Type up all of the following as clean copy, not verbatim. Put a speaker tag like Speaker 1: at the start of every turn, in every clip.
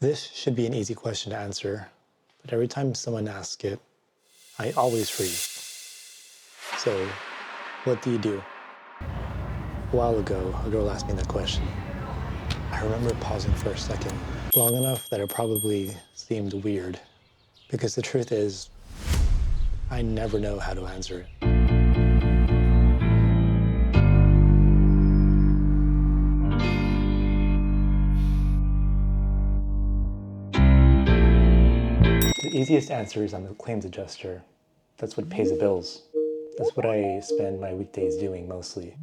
Speaker 1: This should be an easy question to answer, but every time someone asks it, I always freeze. So, what do you do? A while ago, a girl asked me that question. I remember pausing for a second, long enough that it probably seemed weird, because the truth is, I never know how to answer it. The easiest answer is I'm a claims adjuster. That's what pays the bills. That's what I spend my weekdays doing mostly.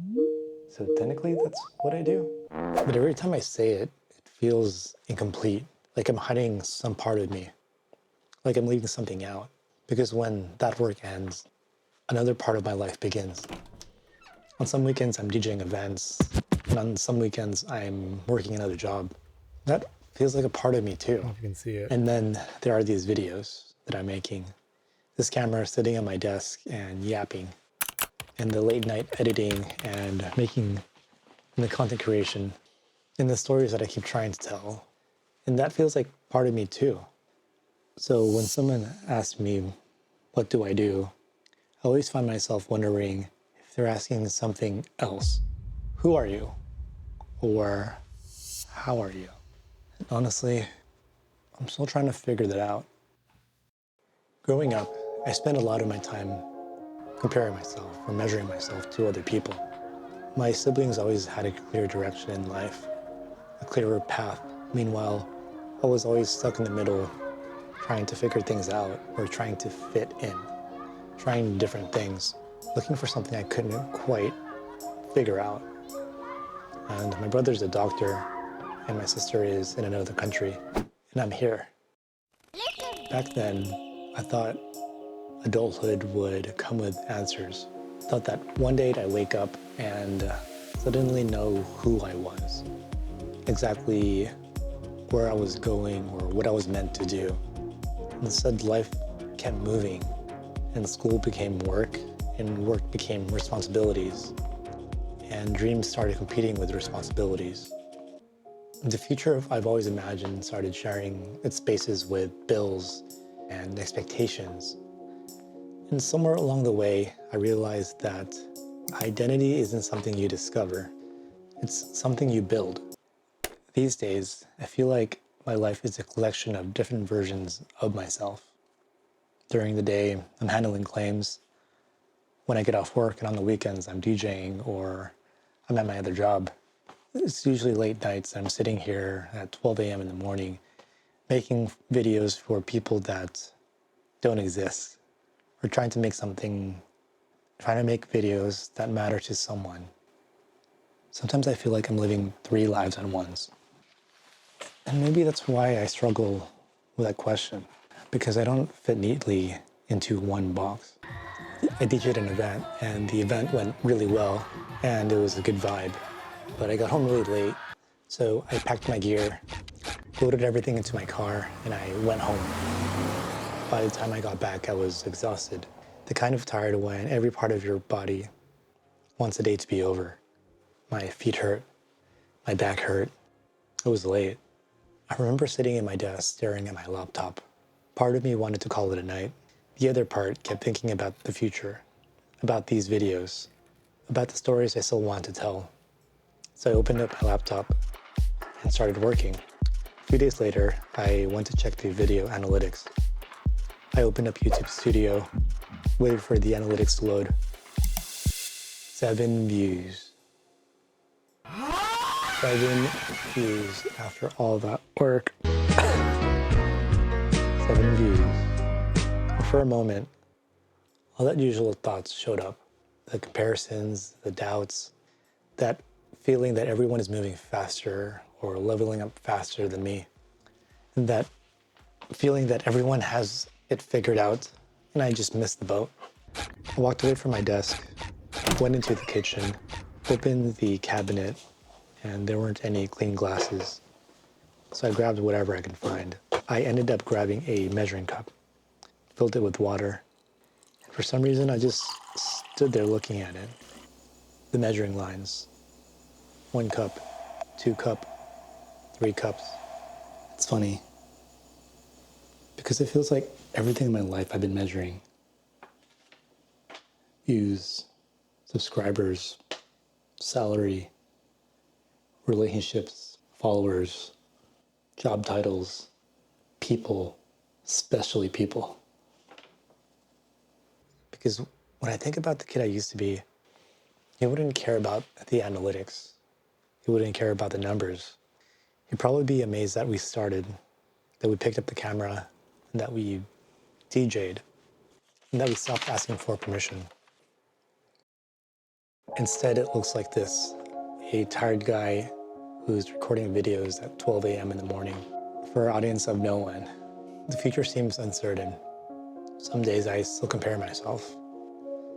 Speaker 1: So technically, that's what I do. But every time I say it, it feels incomplete, like I'm hiding some part of me, like I'm leaving something out. Because when that work ends, another part of my life begins. On some weekends, I'm DJing events, and on some weekends, I'm working another job. That feels like a part of me too.
Speaker 2: I don't know if you can see it.
Speaker 1: And then there are these videos that I'm making. This camera sitting at my desk and yapping, and the late night editing and making, and the content creation, and the stories that I keep trying to tell. And that feels like part of me too. So when someone asks me, what do I do? I always find myself wondering if they're asking something else. Who are you? Or how are you? And honestly, I'm still trying to figure that out. Growing up, I spent a lot of my time comparing myself or measuring myself to other people. My siblings always had a clear direction in life, a clearer path. Meanwhile, I was always stuck in the middle, trying to figure things out or trying to fit in, trying different things, looking for something I couldn't quite figure out. And my brother's a doctor, and my sister is in another country, and I'm here. Back then, I thought adulthood would come with answers. I thought that one day I'd wake up and suddenly know who I was, exactly where I was going or what I was meant to do. Instead, life kept moving, and school became work, and work became responsibilities, and dreams started competing with responsibilities. The future I've always imagined started sharing its spaces with bills and expectations. And somewhere along the way, I realized that identity isn't something you discover, it's something you build. These days, I feel like my life is a collection of different versions of myself. During the day, I'm handling claims. When I get off work and on the weekends, I'm DJing or I'm at my other job. It's usually late nights. I'm sitting here at 12 a.m. in the morning, making videos for people that don't exist, or trying to make videos that matter to someone. Sometimes I feel like I'm living 3 lives at once. And maybe that's why I struggle with that question, because I don't fit neatly into one box. I DJ'd an event, and the event went really well, and it was a good vibe. But I got home really late, so I packed my gear, loaded everything into my car, and I went home. By the time I got back, I was exhausted. The kind of tired when every part of your body wants the day to be over. My feet hurt, my back hurt, it was late. I remember sitting at my desk staring at my laptop. Part of me wanted to call it a night. The other part kept thinking about the future, about these videos, about the stories I still want to tell. So I opened up my laptop and started working. A few days later, I went to check the video analytics. I opened up YouTube Studio, waited for the analytics to load. 7 views. 7 views after all that work. 7 views. And for a moment, all that usual thoughts showed up. The comparisons, the doubts, that feeling that everyone is moving faster or leveling up faster than me. And that feeling that everyone has it figured out and I just missed the boat. I walked away from my desk, went into the kitchen, opened the cabinet, and there weren't any clean glasses. So I grabbed whatever I could find. I ended up grabbing a measuring cup, filled it with water. And for some reason, I just stood there looking at it. The measuring lines. 1 cup, 2 cup, 3 cups. It's funny. Because it feels like everything in my life I've been measuring, views, subscribers, salary, relationships, followers, job titles, people, especially people. Because when I think about the kid I used to be, he wouldn't care about the analytics. He wouldn't care about the numbers. He'd probably be amazed that we started, that we picked up the camera, and that we DJ'd, and that we stopped asking for permission. Instead, it looks like this: a tired guy who's recording videos at 12 a.m. in the morning for an audience of no one. The future seems uncertain. Some days I still compare myself.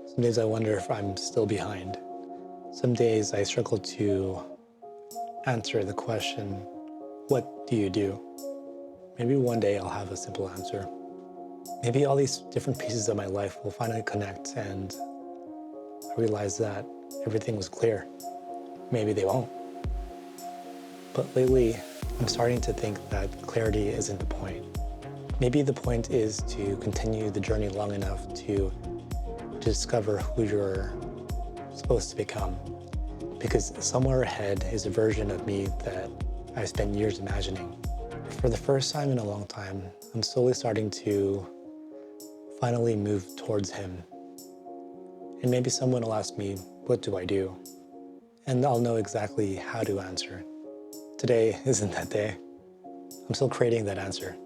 Speaker 1: Some days I wonder if I'm still behind. Some days I struggle to answer the question, what do you do? Maybe one day I'll have a simple answer. Maybe all these different pieces of my life will finally connect and I realize that everything was clear. Maybe they won't. But lately, I'm starting to think that clarity isn't the point. Maybe the point is to continue the journey long enough to discover who you're supposed to become. Because somewhere ahead is a version of me that I've spent years imagining. For the first time in a long time, I'm slowly starting to finally move towards him. And maybe someone will ask me, what do I do? And I'll know exactly how to answer. Today isn't that day. I'm still creating that answer.